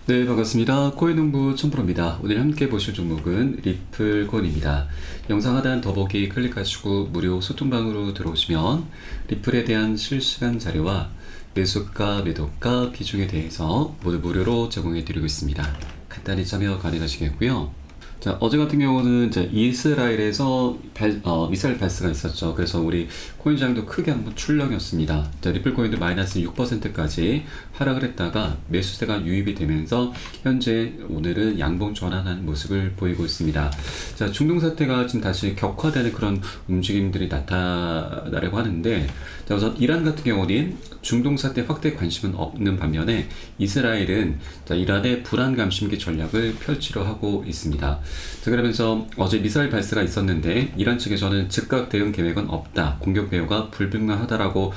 네, 반갑습니다. 코인농부 천프로입니다. 오늘 함께 보실 종목은 리플코인입니다. 영상 하단 더보기 클릭하시고 무료 소통방으로 들어오시면 리플에 대한 실시간 자료와 매수가, 매도가, 비중에 대해서 모두 무료로 제공해 드리고 있습니다. 간단히 참여 가능하시겠고요. 자, 어제 같은 경우는 이제 이스라엘에서 미사일 발사가 있었죠. 그래서 우리 코인장도 크게 한번 출렁였습니다. 자, 리플코인도 마이너스 6%까지 하락을 했다가 매수세가 유입이 되면서 현재 오늘은 양봉 전환하는 모습을 보이고 있습니다. 자, 중동 사태가 지금 다시 격화되는 그런 움직임들이 나타나려고 하는데, 자, 우선 이란 같은 경우는 중동 사태 확대 관심은 없는 반면에 이스라엘은 자, 이란의 불안 감심기 전략을 펼치려 하고 있습니다. 자, 그러면서 어제 미사일 발사가 있었는데 이란 측에서는 즉각 대응 계획은 없다, 공격 배후가 불분명하다라고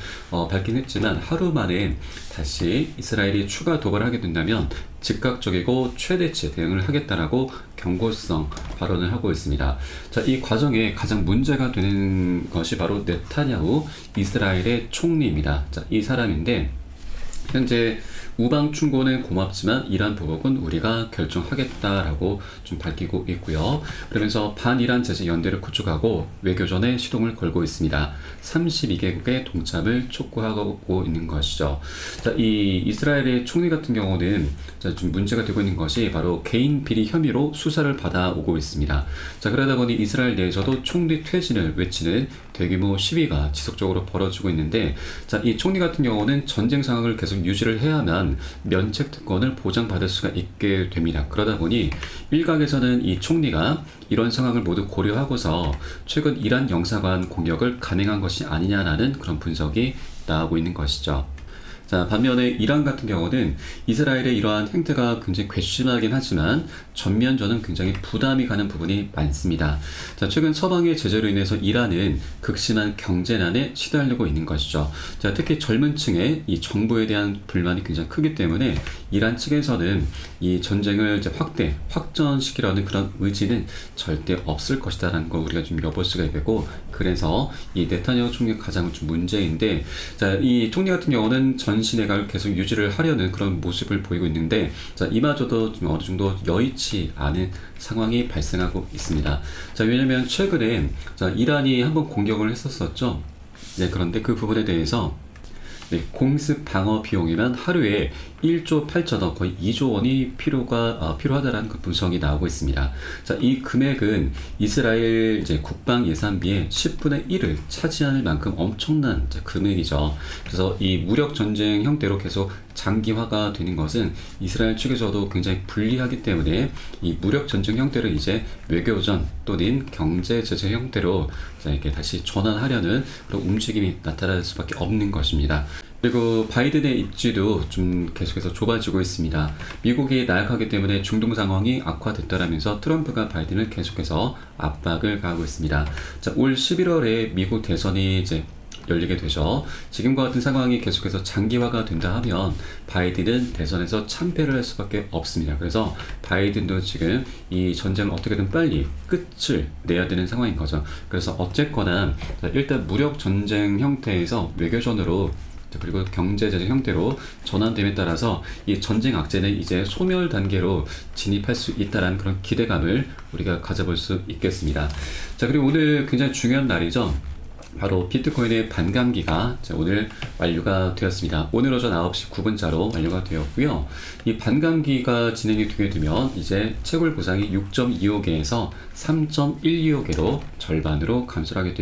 밝긴 했지만 하루 만에 다시 이스라엘이 추가 도발을 하게 된다면 즉각적이고 최대치 대응을 하겠다라고 경고성 발언을 하고 있습니다. 자, 이 과정에 가장 문제가 되는 것이 바로 네타냐후 이스라엘의 총리입니다. 자, 이 사람인데 현재 우방 충고는 고맙지만 이란 보복은 우리가 결정하겠다라고 좀 밝히고 있고요. 그러면서 반이란 제재 연대를 구축하고 외교전에 시동을 걸고 있습니다. 32개국의 동참을 촉구하고 있는 것이죠. 자, 이 이스라엘의 총리 같은 경우는 좀 문제가 되고 있는 것이 바로 개인 비리 혐의로 수사를 받아오고 있습니다. 자, 그러다 보니 이스라엘 내에서도 총리 퇴진을 외치는 대규모 시위가 지속적으로 벌어지고 있는데, 자, 이 총리 같은 경우는 전쟁 상황을 계속 유지를 해야만 면책 특권을 보장받을 수가 있게 됩니다. 그러다 보니 일각에서는 이 총리가 이런 상황을 모두 고려하고서 최근 이란 영사관 공격을 감행한 것이 아니냐라는 그런 분석이 나오고 있는 것이죠. 자, 반면에 이란 같은 경우는 이스라엘의 이러한 행태가 굉장히 괘씸하긴 하지만 전면전은 굉장히 부담이 가는 부분이 많습니다. 자, 최근 서방의 제재로 인해서 이란은 극심한 경제난에 시달리고 있는 것이죠. 자, 특히 젊은 층의 이 정부에 대한 불만이 굉장히 크기 때문에 이란 측에서는 이 전쟁을 이제 확전시키려는 그런 의지는 절대 없을 것이다라는 걸 우리가 좀 엿볼 수가 있고, 그래서 이 네타냐후 총리가 가장 좀 문제인데, 자, 이 총리 같은 경우는 전신회관을 계속 유지를 하려는 그런 모습을 보이고 있는데, 자, 이마저도 좀 어느 정도 여의치 않은 상황이 발생하고 있습니다. 자, 왜냐면 최근에 자, 이란이 한번 공격을 했었었죠. 네, 그런데 그 부분에 대해서 공습 방어 비용이면 하루에 1조 8천억, 거의 2조 원이 필요하다라는 그 분석이 나오고 있습니다. 자, 이 금액은 이스라엘 이제 국방 예산비의 10분의 1을 차지할 만큼 엄청난 금액이죠. 그래서 이 무력 전쟁 형태로 계속 장기화가 되는 것은 이스라엘 측에서도 굉장히 불리하기 때문에 이 무력 전쟁 형태를 이제 외교전 또는 경제 제재 형태로 이렇게 다시 전환하려는 그런 움직임이 나타날 수밖에 없는 것입니다. 그리고 바이든의 입지도 좀 계속해서 좁아지고 있습니다. 미국이 나약하기 때문에 중동 상황이 악화됐다라면서 트럼프가 바이든을 계속해서 압박을 가하고 있습니다. 자, 올 11월에 미국 대선이 이제 열리게 되죠. 지금과 같은 상황이 계속해서 장기화가 된다 하면 바이든은 대선에서 참패를 할 수밖에 없습니다. 그래서 바이든도 지금 이 전쟁을 어떻게든 빨리 끝을 내야 되는 상황인 거죠. 그래서 어쨌거나 일단 무력 전쟁 형태에서 외교전으로 그리고 경제제재 형태로 전환됨에 따라서 이 전쟁 악재는 이제 소멸 단계로 진입할 수 있다는 그런 기대감을 우리가 가져볼 수 있겠습니다. 자, 그리고 오늘 굉장히 중요한 날이죠. 바로 비트코인의 반감기가 오늘 완료가 되었습니다. 오늘 오전 9시 9분자로 완료가 되었고요. 이 반감기가 진행이 되게 되면 이제 채굴 보상이 6.25개에서 3.12개로 절반으로 감소하게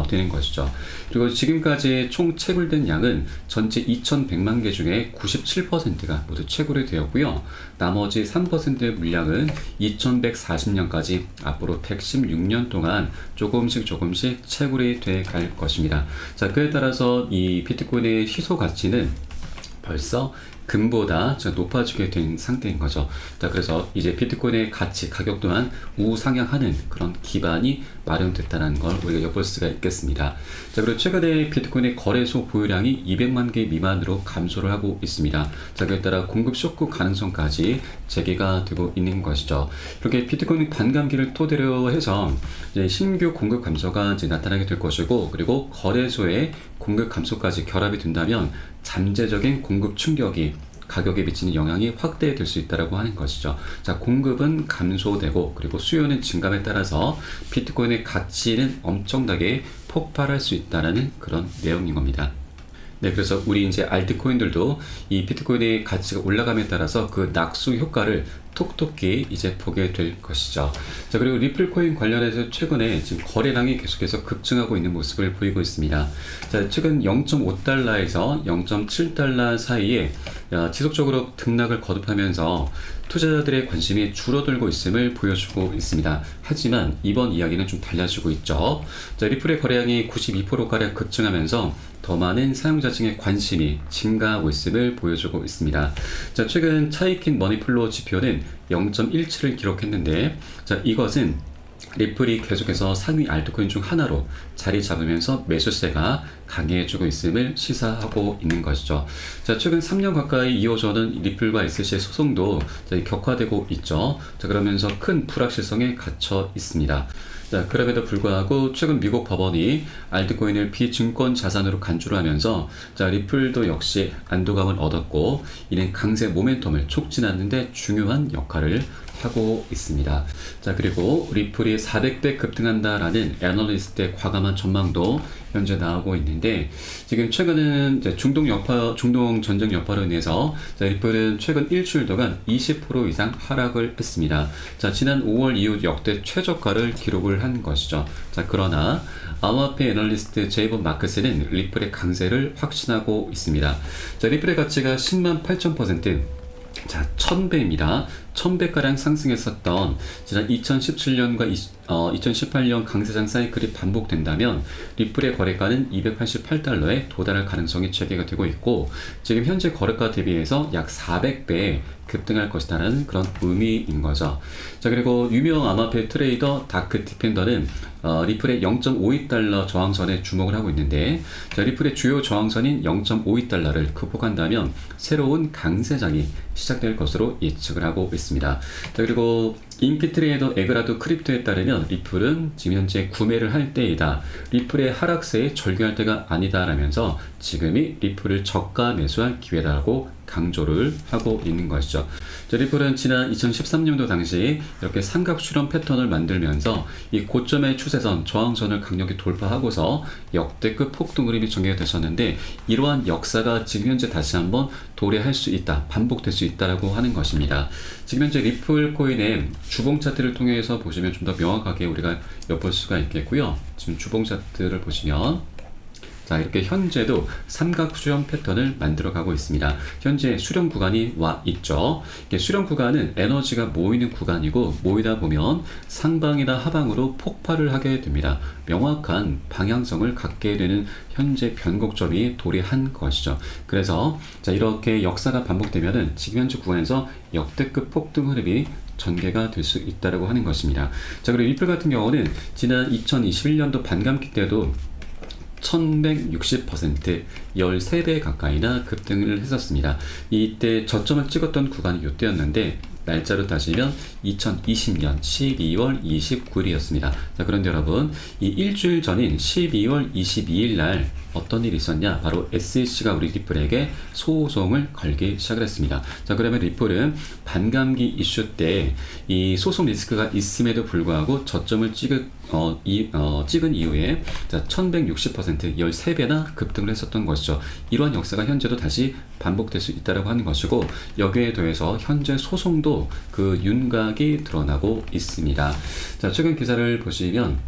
되는 것이죠. 그리고 지금까지 총 채굴된 양은 전체 2,100만 개 중에 97%가 모두 채굴이 되었고요. 나머지 3%의 물량은 2140년까지 앞으로 116년 동안 조금씩 채굴이 돼 갈 것입니다. 자, 그에 따라서 이 비트코인의 희소 가치는 벌써 금보다 높아지게 된 상태인 거죠. 자, 그래서 이제 비트코인의 가격 또한 우상향하는 그런 기반이 마련됐다는 걸 우리가 엿볼 수가 있겠습니다. 자, 그리고 최근에 비트코인의 거래소 보유량이 200만 개 미만으로 감소를 하고 있습니다. 자, 그에 따라 공급 쇼크 가능성까지 제기가 되고 있는 것이죠. 이렇게 비트코인 반감기를 토대로 해서 이제 신규 공급 감소가 이제 나타나게 될 것이고, 그리고 거래소의 공급 감소까지 결합이 된다면 잠재적인 공급 충격이 가격에 미치는 영향이 확대될 수 있다고 하는 것이죠. 자, 공급은 감소되고 그리고 수요는 증감에 따라서 비트코인의 가치는 엄청나게 폭발할 수 있다는 그런 내용인 겁니다. 네, 그래서 우리 이제 알트코인들도 이 비트코인의 가치가 올라감에 따라서 그 낙수 효과를 톡톡히 이제 보게 될 것이죠. 자, 그리고 리플코인 관련해서 최근에 지금 거래량이 계속해서 급증하고 있는 모습을 보이고 있습니다. 자, 최근 0.5달러에서 0.7달러 사이에 지속적으로 등락을 거듭하면서 투자자들의 관심이 줄어들고 있음을 보여주고 있습니다. 하지만 이번 이야기는 좀 달라지고 있죠. 자, 리플의 거래량이 92%가량 급증하면서 더 많은 사용자층의 관심이 증가하고 있음을 보여주고 있습니다. 자, 최근 차이킨 머니플로우 지표는 0.17을 기록했는데, 자, 이것은 리플이 계속해서 상위 알트코인 중 하나로 자리 잡으면서 매수세가 강해지고 있음을 시사하고 있는 것이죠. 자, 최근 3년 가까이 이어져 오는 리플과 SC의 소송도 격화되고 있죠. 자, 그러면서 큰 불확실성에 갇혀 있습니다. 자, 그럼에도 불구하고 최근 미국 법원이 알트코인을 비증권 자산으로 간주를 하면서 자, 리플도 역시 안도감을 얻었고 이는 강세 모멘텀을 촉진하는 데 중요한 역할을 하고 있습니다. 자, 그리고 리플이 400배 급등한다라는 애널리스트의 과감한 전망도 현재 나오고 있는데, 지금 최근은 이제 중동 전쟁 여파로 인해서 자, 리플은 최근 일주일 동안 20% 이상 하락을 했습니다. 자, 지난 5월 이후 역대 최저가를 기록을 한 것이죠. 자, 그러나 암호화폐 애널리스트 제이번 마크스는 리플의 강세를 확신하고 있습니다. 자, 리플의 가치가 10만 8천%, 자, 1000배입니다. 1000배가량 상승했었던 지난 2017년과 2018년 강세장 사이클이 반복된다면 리플의 거래가는 288달러에 도달할 가능성이 제기가 되고 있고, 지금 현재 거래가 대비해서 약 400배 급등할 것이다라는 그런 의미인 거죠. 자, 그리고 유명 암호화폐 트레이더 다크 디펜더는 리플의 0.52달러 저항선에 주목을 하고 있는데, 자, 리플의 주요 저항선인 0.52달러를 극복한다면 새로운 강세장이 시작될 것으로 예측을 하고 있습니다. 자, 그리고 인피트레이더 에그라도 크립토에 따르면 리플은 지금 현재 구매를 할 때이다. 리플의 하락세에 절규할 때가 아니다라면서 지금이 리플을 저가 매수할 기회다라고 강조를 하고 있는 것이죠. 자, 리플은 지난 2013년도 당시 이렇게 삼각 수렴 패턴을 만들면서 이 고점의 추세선 저항선을 강력히 돌파하고서 역대급 폭등 흐름이 전개가 됐었는데, 이러한 역사가 지금 현재 다시 한번 도래할 수 있다, 반복될 수 있다라고 하는 것입니다. 지금 현재 리플 코인의 주봉 차트를 통해서 보시면 좀 더 명확하게 우리가 엿볼 수가 있겠고요. 지금 주봉 차트를 보시면 자, 이렇게 현재도 삼각 수렴 패턴을 만들어 가고 있습니다. 현재 수렴 구간이 와 있죠. 이게 수렴 구간은 에너지가 모이는 구간이고, 모이다 보면 상방이나 하방으로 폭발을 하게 됩니다. 명확한 방향성을 갖게 되는 현재 변곡점이 도래한 것이죠. 그래서 자, 이렇게 역사가 반복되면은 지금 현재 구간에서 역대급 폭등 흐름이 전개가 될 수 있다고 하는 것입니다. 자, 그리고 리플 같은 경우는 지난 2021년도 반감기 때도 1160%, 13배 가까이나 급등을 했었습니다. 이때 저점을 찍었던 구간이 이때였는데, 날짜로 따지면 2020년 12월 29일이었습니다. 자, 그런데 여러분, 이 일주일 전인 12월 22일 날 어떤 일이 있었냐? 바로 SEC가 우리 리플에게 소송을 걸기 시작을 했습니다. 자, 그러면 리플은 반감기 이슈 때 이 소송 리스크가 있음에도 불구하고 저점을 찍은 이후에 자, 1160%, 13배나 급등을 했었던 것이죠. 이러한 역사가 현재도 다시 반복될 수 있다고 하는 것이고, 여기에 더해서 현재 소송도 그 윤곽이 드러나고 있습니다. 자, 최근 기사를 보시면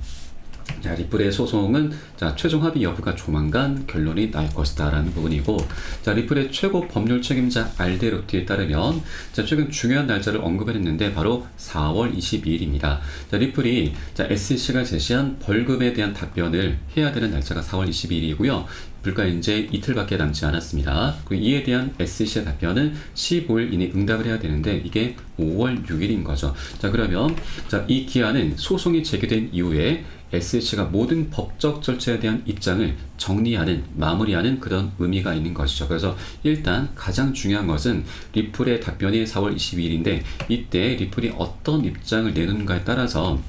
자, 리플의 소송은 자, 최종 합의 여부가 조만간 결론이 날 것이다 라는 부분이고, 자, 리플의 최고 법률 책임자 알데로티에 따르면 자, 최근 중요한 날짜를 언급을 했는데 바로 4월 22일입니다. 자, 리플이 자, SEC가 제시한 벌금에 대한 답변을 해야 되는 날짜가 4월 22일이고요. 불과 이제 이틀밖에 남지 않았습니다. 이에 대한 SEC의 답변은 15일 이내 응답을 해야 되는데 이게 5월 6일인 거죠. 자, 그러면 자, 이 기한은 소송이 제기된 이후에 SEC가 모든 법적 절차에 대한 입장을 정리하는, 마무리하는 그런 의미가 있는 것이죠. 그래서 일단 가장 중요한 것은 리플의 답변이 4월 22일인데 이때 리플이 어떤 입장을 내놓는가에 따라서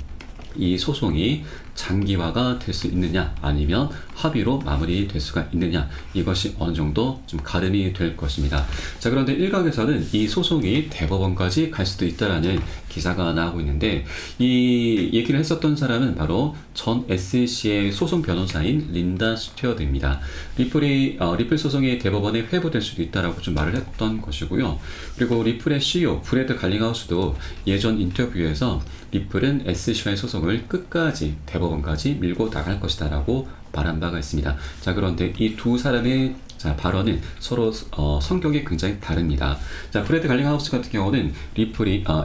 이 소송이 장기화가 될 수 있느냐, 아니면 합의로 마무리될 수가 있느냐, 이것이 어느 정도 좀 가름이 될 것입니다. 자, 그런데 일각에서는 이 소송이 대법원까지 갈 수도 있다라는 기사가 나오고 있는데, 이 얘기를 했었던 사람은 바로 전 SEC의 소송 변호사인 린다 스튜어드입니다. 리플 소송이 대법원에 회부될 수도 있다라고 좀 말을 했던 것이고요. 그리고 리플의 CEO 브래드 갈링하우스도 예전 인터뷰에서 리플은 SEC와의 소송을 끝까지 대법원까지 밀고 나갈 것이다 라고 말한 바가 있습니다. 자, 그런데 이 두 사람의 발언은 서로 성격이 굉장히 다릅니다. 자, 브래드 갈링하우스 같은 경우는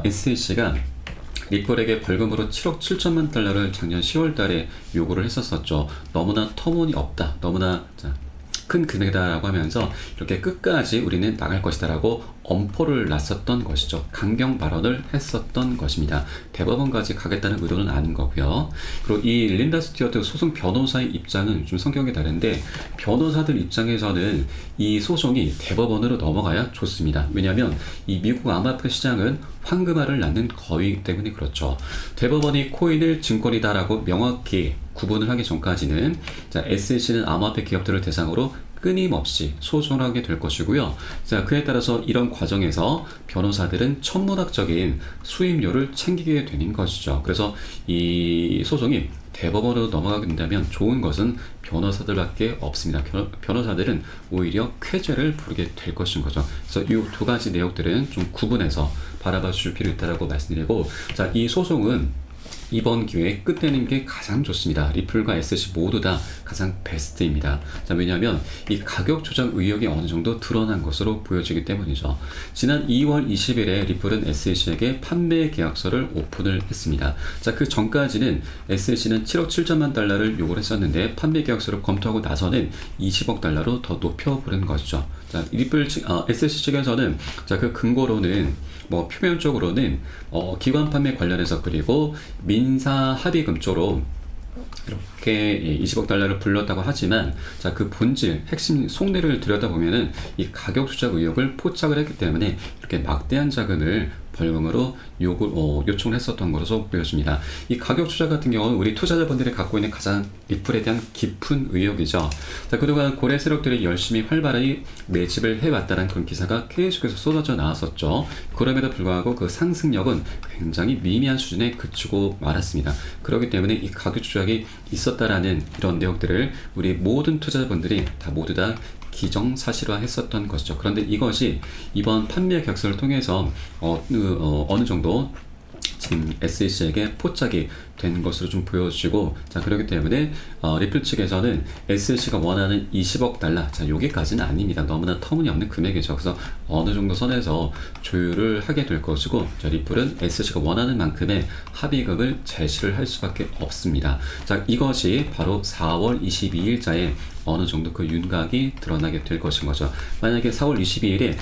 SEC가 리플에게 벌금으로 7억 7천만 달러를 작년 10월 달에 요구를 했었었죠. 너무나 터무니없다, 너무나 큰 금액이다라고 하면서 이렇게 끝까지 우리는 나갈 것이다라고 엄포를 놨었던 것이죠. 강경 발언을 했었던 것입니다. 대법원까지 가겠다는 의도는 아닌 거고요. 그리고 이 린다 스튜어트 소송 변호사의 입장은 좀 성격이 다른데, 변호사들 입장에서는 이 소송이 대법원으로 넘어가야 좋습니다. 왜냐하면 이 미국 암호화폐 시장은 황금알을 낳는 거위이기 때문에 그렇죠. 대법원이 코인을 증권이다라고 명확히 구분을 하기 전까지는 SEC는 암호화폐 기업들을 대상으로 끊임없이 소송을 하게 될 것이고요. 자, 그에 따라서 이런 과정에서 변호사들은 천문학적인 수임료를 챙기게 되는 것이죠. 그래서 이 소송이 대법원으로 넘어가게 된다면 좋은 것은 변호사들밖에 없습니다. 변호사들은 오히려 쾌재를 부르게 될 것인 거죠. 그래서 이 두 가지 내용들은 좀 구분해서 바라봐 주실 필요 있다고 말씀드리고, 자, 이 소송은 이번 기회에 끝내는 게 가장 좋습니다. 리플과 SEC 모두 다 가장 베스트입니다. 자, 왜냐하면 이 가격 조작 의혹이 어느 정도 드러난 것으로 보여지기 때문이죠. 지난 2월 20일에 리플은 SEC에게 판매 계약서를 오픈을 했습니다. 자, 그 전까지는 SEC는 7억 7천만 달러를 요구를 했었는데, 판매 계약서를 검토하고 나서는 20억 달러로 더 높여부른 것이죠. 자, SEC 측에서는 그 근거로는 표면적으로는 기관 판매 관련해서, 그리고 민사 합의금 쪽으로 이렇게 20억 달러를 불렀다고 하지만, 자, 그 본질, 핵심 속내를 들여다보면은 이 가격 조작 의혹을 포착을 했기 때문에 이렇게 막대한 자금을 벌금으로 요청을 했었던 것으로 보여집니다. 이 가격 조작 같은 경우는 우리 투자자분들이 갖고 있는 가장 리플에 대한 깊은 의혹이죠. 자, 그동안 고래 세력들이 열심히 활발히 매집을 해왔다는 그런 기사가 계속해서 쏟아져 나왔었죠. 그럼에도 불구하고 그 상승력은 굉장히 미미한 수준에 그치고 말았습니다. 그렇기 때문에 이 가격 조작이 있었다라는 이런 내용들을 우리 모든 투자자분들이 모두 다 기정사실화 했었던 것이죠. 그런데 이것이 이번 판매 계약서를 통해서 어느 정도 지금 SEC에게 포착이 된 것으로 좀 보여지고, 자, 그렇기 때문에 리플 측에서는 SEC가 원하는 20억 달러, 자, 여기까지는 아닙니다. 너무나 터무니없는 금액이죠. 그래서 어느 정도 선에서 조율을 하게 될 것이고, 자, 리플은 SEC가 원하는 만큼의 합의금을 제시를 할 수밖에 없습니다. 자, 이것이 바로 4월 22일자에 어느 정도 그 윤곽이 드러나게 될 것인 거죠. 만약에 4월 22일에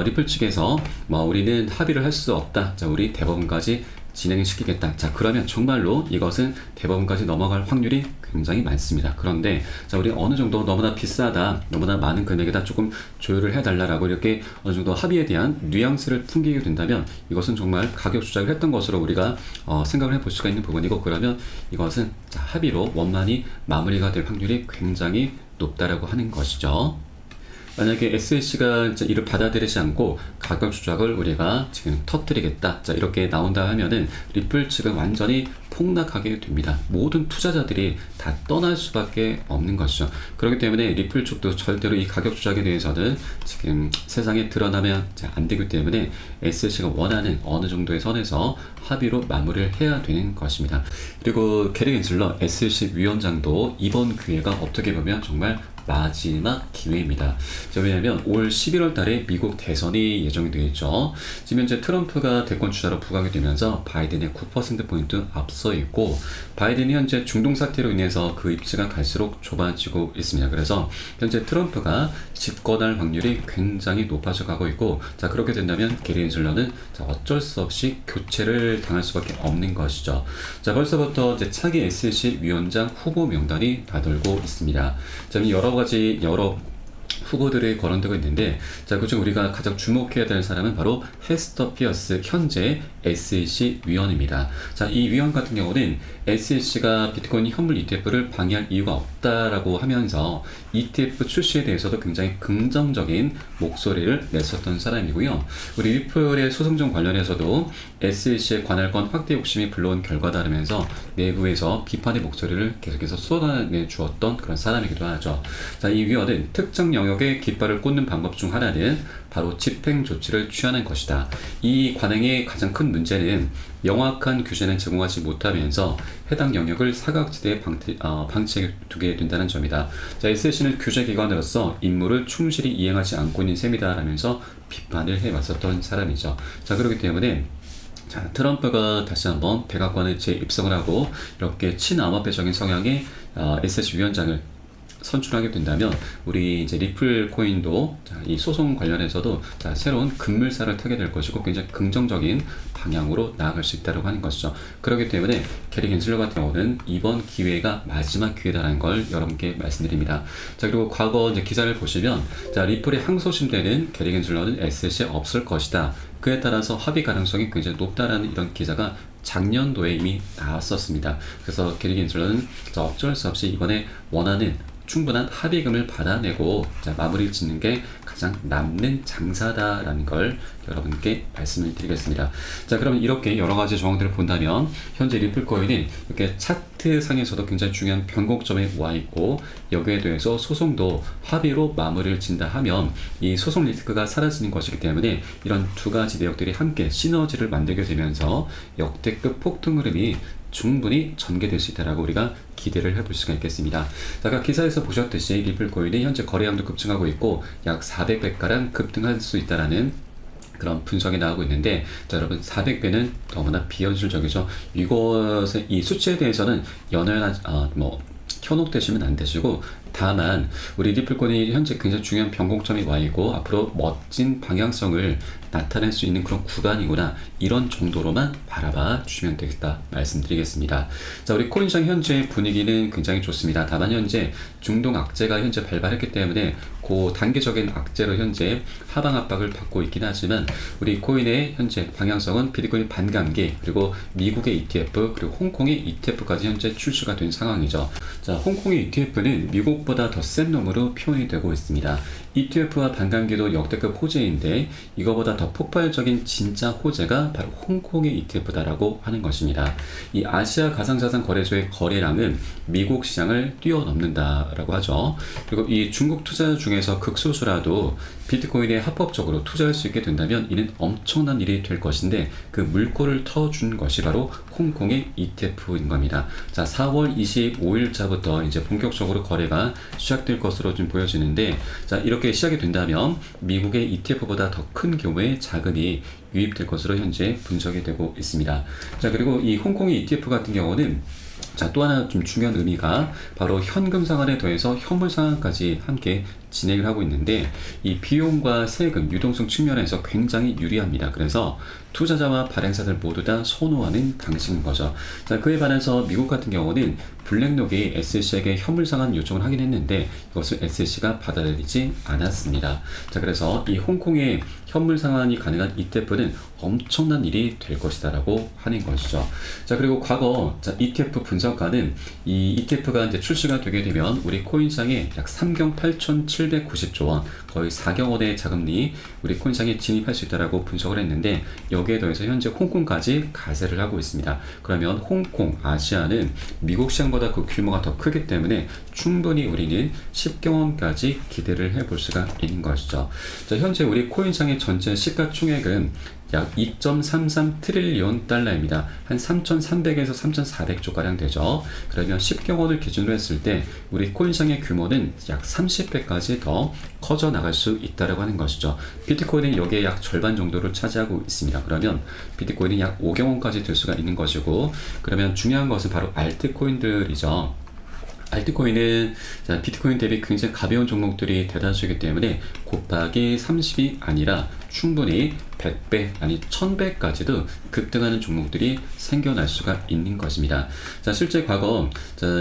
리플 측에서 우리는 합의를 할 수 없다, 자, 우리 대법원까지 진행시키겠다. 자, 그러면 정말로 이것은 대법원까지 넘어갈 확률이 굉장히 많습니다. 그런데 자, 우리 어느 정도 너무나 비싸다, 너무나 많은 금액에다 조금 조율을 해달라라고 이렇게 어느 정도 합의에 대한 뉘앙스를 풍기게 된다면, 이것은 정말 가격 조작을 했던 것으로 우리가 생각을 해볼 수가 있는 부분이고, 그러면 이것은 합의로 원만히 마무리가 될 확률이 굉장히 높다라고 하는 것이죠. 만약에 SEC가 이를 받아들이지 않고 가격 조작을 우리가 지금 터뜨리겠다, 자, 이렇게 나온다 하면은 리플 측은 완전히 폭락하게 됩니다. 모든 투자자들이 다 떠날 수밖에 없는 것이죠. 그렇기 때문에 리플 쪽도 절대로 이 가격 조작에 대해서는 지금 세상에 드러나면 안 되기 때문에 SEC가 원하는 어느 정도의 선에서 합의로 마무리를 해야 되는 것입니다. 그리고 게리 겐슬러 SEC 위원장도 이번 기회가 어떻게 보면 정말 마지막 기회입니다. 왜냐하면 올 11월 달에 미국 대선이 예정이 되어 있죠. 지금 현재 트럼프가 대권 주자로 부각이 되면서 바이든의 9%포인트 앞서 있고, 바이든이 현재 중동 사태로 인해서 그 입지가 갈수록 좁아지고 있습니다. 그래서 현재 트럼프가 집권할 확률이 굉장히 높아져 가고 있고, 자, 그렇게 된다면 게리 겐슬러는 어쩔 수 없이 교체를 당할 수밖에 없는 것이죠. 자, 벌써부터 이제 차기 SEC 위원장 후보 명단이 나돌고 있습니다. 자, 여러 후보들이 거론되고 있는데, 자, 그중 우리가 가장 주목해야 되는 사람은 바로 헤스터 피어스 현재 SEC 위원입니다. 자, 이 위원 같은 경우는 SEC가 비트코인 현물 ETF를 방해할 이유가 없다라고 하면서 ETF 출시에 대해서도 굉장히 긍정적인 목소리를 냈었던 사람이고요. 우리 리플의 소송전 관련해서도 SEC의 관할권 확대 욕심이 불러온 결과다라면서 내부에서 비판의 목소리를 계속해서 쏟아내 주었던 그런 사람이기도 하죠. 자, 이 위원은 특정 영역에 깃발을 꽂는 방법 중 하나는 바로 집행 조치를 취하는 것이다. 이 관행의 가장 큰 문제는 명확한 규제는 제공하지 못하면서 해당 영역을 사각지대에 방치해 두게 된다는 점이다. 자, SEC는 규제기관으로서 임무를 충실히 이행하지 않고 있는 셈이다라면서 비판을 해왔었던 사람이죠. 자, 그렇기 때문에 자, 트럼프가 다시 한번 백악관에 재입성을 하고 이렇게 친암호화폐적인 성향의 SEC 위원장을 선출하게 된다면 우리 이제 리플 코인도 자, 이 소송 관련해서도 자, 새로운 급물살을 타게 될 것이고 굉장히 긍정적인 방향으로 나아갈 수 있다고 하는 것이죠. 그렇기 때문에 게리 겐슬러 같은 경우는 이번 기회가 마지막 기회다라는 걸 여러분께 말씀드립니다. 자, 그리고 과거 이제 기사를 보시면 자, 리플의 항소심되는 게리 겐슬러는 SEC에 없을 것이다. 그에 따라서 합의 가능성이 굉장히 높다라는 이런 기사가 작년도에 이미 나왔었습니다. 그래서 게리 겐슬러는 어쩔 수 없이 이번에 원하는 충분한 합의금을 받아내고 자, 마무리를 짓는 게 가장 남는 장사다라는 걸 여러분께 말씀을 드리겠습니다. 자, 그러면 이렇게 여러 가지 정황들을 본다면 현재 리플코인이 이렇게 차트 상에서도 굉장히 중요한 변곡점에 와 있고 여기에 대해서 소송도 합의로 마무리를 진다 하면 이 소송 리스크가 사라지는 것이기 때문에 이런 두 가지 내역들이 함께 시너지를 만들게 되면서 역대급 폭등 흐름이 충분히 전개될 수 있다라고 우리가 기대를 해볼 수가 있겠습니다. 자, 아까 기사에서 보셨듯이 리플코인이 현재 거래량도 급증하고 있고 약 400배가량 급등할 수 있다라는 그런 분석이 나오고 있는데, 자, 여러분 400배는 너무나 비현실적이죠. 이것의 이 수치에 대해서는 현혹되시면 안 되시고, 다만 우리 리플코인이 현재 굉장히 중요한 변곡점이 와 있고 앞으로 멋진 방향성을 나타낼 수 있는 그런 구간이구나, 이런 정도로만 바라봐 주시면 되겠다 말씀드리겠습니다. 자, 우리 코인시장 현재 분위기는 굉장히 좋습니다. 다만 현재 중동 악재가 현재 발발했기 때문에 그 단계적인 악재로 현재 하방 압박을 받고 있긴 하지만 우리 코인의 현재 방향성은 비트코인 반감기, 그리고 미국의 ETF, 그리고 홍콩의 ETF까지 현재 출시가 된 상황이죠. 자, 홍콩의 ETF는 미국보다 더 센 놈으로 표현이 되고 있습니다. ETF와 반감기도 역대급 호재인데 이거보다 더 폭발적인 진짜 호재가 바로 홍콩의 ETF다라고 하는 것입니다. 이 아시아 가상자산 거래소의 거래량은 미국 시장을 뛰어넘는다라고 하죠. 그리고 이 중국 투자자 중에서 극소수라도 비트코인에 합법적으로 투자할 수 있게 된다면 이는 엄청난 일이 될 것인데 그 물꼬를 터준 것이 바로 홍콩의 ETF인 겁니다. 자, 4월 25일자부터 이제 본격적으로 거래가 시작될 것으로 좀 보여지는데, 자, 이렇게 시작이 된다면 미국의 ETF보다 더 큰 규모의 자금이 유입될 것으로 현재 분석이 되고 있습니다. 자, 그리고 이 홍콩의 ETF 같은 경우는 자, 또 하나 좀 중요한 의미가 바로 현금 상환에 더해서 현물 상환까지 함께 진행을 하고 있는데 이 비용과 세금, 유동성 측면에서 굉장히 유리합니다. 그래서 투자자와 발행사들 모두 다 선호하는 방식인 거죠. 자, 그에 반해서 미국 같은 경우는 블랙록이 SEC에게 현물 상환 요청을 하긴 했는데 이것을 SEC가 받아들이지 않았습니다. 자, 그래서 이 홍콩의 현물 상환이 가능한 ETF는 엄청난 일이 될 것이다라고 하는 것이죠. 자, 그리고 과거 ETF 분석가는 이 ETF가 이제 출시가 되게 되면 우리 코인시장에 약 3경 8,790조 원, 거의 4경 원의 자금이 우리 코인시장에 진입할 수 있다라고 분석을 했는데 여기에 더해서 현재 홍콩까지 가세를 하고 있습니다. 그러면 홍콩, 아시아는 미국 시장보다 그 규모가 더 크기 때문에 충분히 우리는 10경원까지 기대를 해볼 수가 있는 것이죠. 자, 현재 우리 코인시장의 전체 시가총액은 약 2.33 트릴리온 달러입니다. 한 3,300에서 3,400조가량 되죠. 그러면 10경원을 기준으로 했을 때 우리 코인시장의 규모는 약 30배까지 더 커져 나갈 수 있다고 하는 것이죠. 비트코인은 여기에 약 절반 정도를 차지하고 있습니다. 그러면 비트코인이 약 5경원까지 될 수가 있는 것이고, 그러면 중요한 것은 바로 알트코인들이죠. 알트코인은 비트코인 대비 굉장히 가벼운 종목들이 대다수이기 때문에 곱하기 30이 아니라 충분히 100배 아니 1000배까지도 급등하는 종목들이 생겨날 수가 있는 것입니다. 자, 실제 과거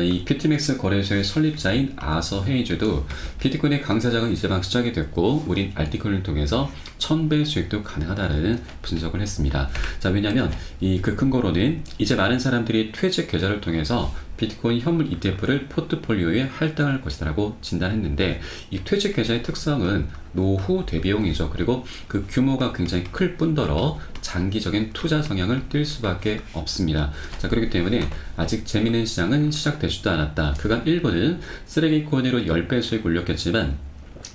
이 비트맥스 거래소의 설립자인 아서 헤이즈도 비트코인의 강세장은 이제 막 시작이 됐고 우린 알티코인을 통해서 1000배 수익도 가능하다는 분석을 했습니다. 자, 왜냐하면 이 그 근거로는 이제 많은 사람들이 퇴직 계좌를 통해서 비트코인 현물 ETF를 포트폴리오에 할당할 것이라고 진단했는데 이 퇴직 계좌의 특성은 노후 대비용이죠. 그리고 그 규모가 굉장히 클 뿐더러 장기적인 투자 성향을 띨 수밖에 없습니다. 자, 그렇기 때문에 아직 재미있는 시장은 시작되지도 않았다. 그간 일부는 쓰레기 코인으로 10배 수익 올렸겠지만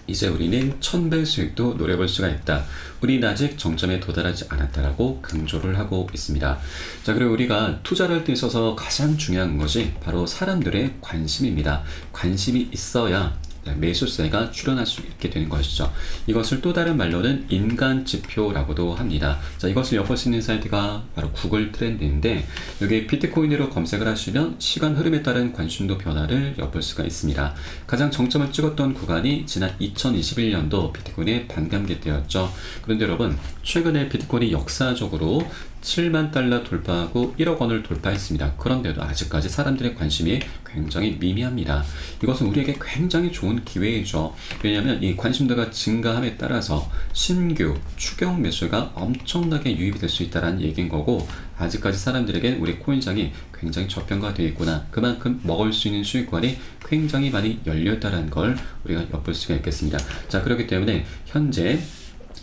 이제 우리는 1000배 수익도 노려볼 수가 있다. 우리는 아직 정점에 도달하지 않았다라고 강조를 하고 있습니다. 자, 그리고 우리가 투자를 할 때 있어서 가장 중요한 것이 바로 사람들의 관심입니다. 관심이 있어야 매수세가 출현할 수 있게 되는 것이죠. 이것을 또 다른 말로는 인간 지표라고도 합니다. 자, 이것을 엿볼 수 있는 사이트가 바로 구글 트렌드인데 여기 비트코인으로 검색을 하시면 시간 흐름에 따른 관심도 변화를 엿볼 수가 있습니다. 가장 정점을 찍었던 구간이 지난 2021년도 비트코인의 반감기 때였죠. 그런데 여러분, 최근에 비트코인이 역사적으로 7만 달러 돌파하고 1억 원을 돌파했습니다. 그런데도 아직까지 사람들의 관심이 굉장히 미미합니다. 이것은 우리에게 굉장히 좋은 기회이죠. 왜냐하면 이 관심도가 증가함에 따라서 신규 추경 매수가 엄청나게 유입이 될 수 있다는 얘기인 거고 아직까지 사람들에게 우리 코인장이 굉장히 저평가되어 있구나. 그만큼 먹을 수 있는 수익권이 굉장히 많이 열려있다는 걸 우리가 엿볼 수가 있겠습니다. 자, 그렇기 때문에 현재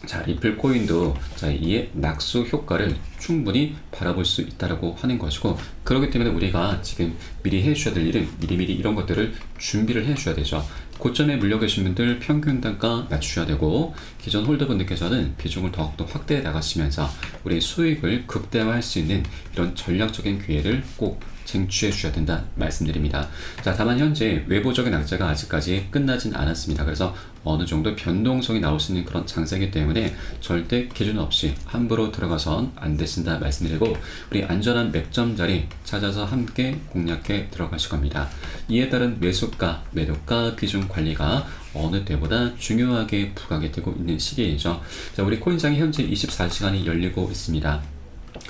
자, 리플 코인도 자, 이에 낙수 효과를 충분히 바라볼 수 있다라고 하는 것이고 그렇기 때문에 우리가 지금 미리 해주셔야 될 일은 미리미리 이런 것들을 준비를 해주셔야 되죠. 고점에 물려 계신 분들 평균 단가 낮추셔야 되고 기존 홀더분들께서는 비중을 더욱더 확대해 나가시면서 우리 수익을 극대화할 수 있는 이런 전략적인 기회를 꼭 쟁취해 주셔야 된다 말씀드립니다. 자, 다만 현재 외부적인 악재가 아직까지 끝나진 않았습니다. 그래서 어느 정도 변동성이 나올 수 있는 그런 장세이기 때문에 절대 기준 없이 함부로 들어가선 안 되신다 말씀드리고 우리 안전한 맥점 자리 찾아서 함께 공략해 들어가실 겁니다. 이에 따른 매수가, 매도가, 비중 관리가 어느 때보다 중요하게 부각이 되고 있는 시기이죠. 자, 우리 코인장이 현재 24시간이 열리고 있습니다.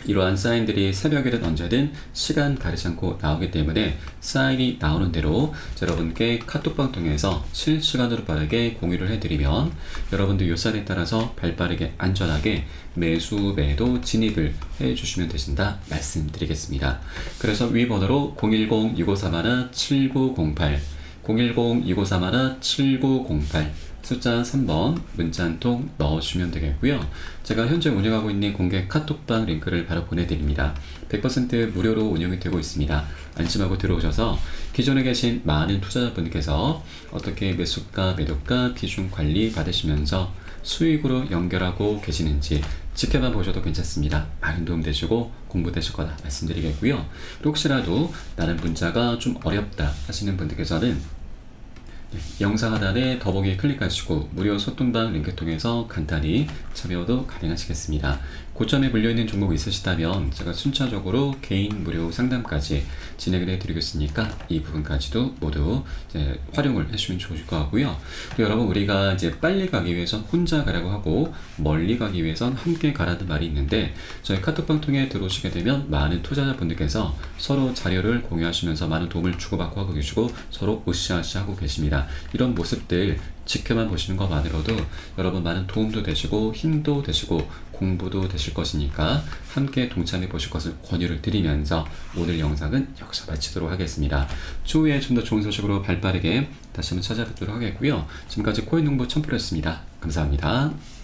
이러한 사인들이 새벽이든 언제든 시간 가리지 않고 나오기 때문에 사인이 나오는 대로 여러분께 카톡방 통해서 실시간으로 빠르게 공유를 해드리면 여러분들 요 사인에 따라서 발빠르게 안전하게 매수, 매도, 진입을 해주시면 되신다 말씀드리겠습니다. 그래서 위 번호로 010-2531-7908 010-2531-7908 숫자 3번 문자 한 통 넣어주시면 되겠고요. 제가 현재 운영하고 있는 공개 카톡방 링크를 바로 보내드립니다. 100% 무료로 운영이 되고 있습니다. 안심하고 들어오셔서 기존에 계신 많은 투자자분께서 어떻게 매수가, 매도가, 비중 관리 받으시면서 수익으로 연결하고 계시는지 지켜만 보셔도 괜찮습니다. 많은 도움 되시고 공부 되실 거다 말씀드리겠고요. 혹시라도 나는 문자가 좀 어렵다 하시는 분들께서는 영상 하단에 더보기 클릭하시고 무료 소통방 링크 통해서 간단히 참여도 가능하시겠습니다. 고점에 물려있는 종목이 있으시다면 제가 순차적으로 개인 무료 상담까지 진행을 해드리고 있으니까 이 부분까지도 모두 이제 활용을 해주시면 좋을 것 같고요. 여러분, 우리가 이제 빨리 가기 위해선 혼자 가라고 하고 멀리 가기 위해선 함께 가라는 말이 있는데 저희 카톡방 통해 들어오시게 되면 많은 투자자분들께서 서로 자료를 공유하시면서 많은 도움을 주고받고 하고 계시고 서로 으쌰으쌰 하고 계십니다. 이런 모습들 지켜만 보시는 것만으로도 여러분 많은 도움도 되시고 힘도 되시고 공부도 되실 것이니까 함께 동참해 보실 것을 권유를 드리면서 오늘 영상은 여기서 마치도록 하겠습니다. 추후에 좀 더 좋은 소식으로 발빠르게 다시 한번 찾아뵙도록 하겠고요. 지금까지 코인농부 첨프로였습니다. 감사합니다.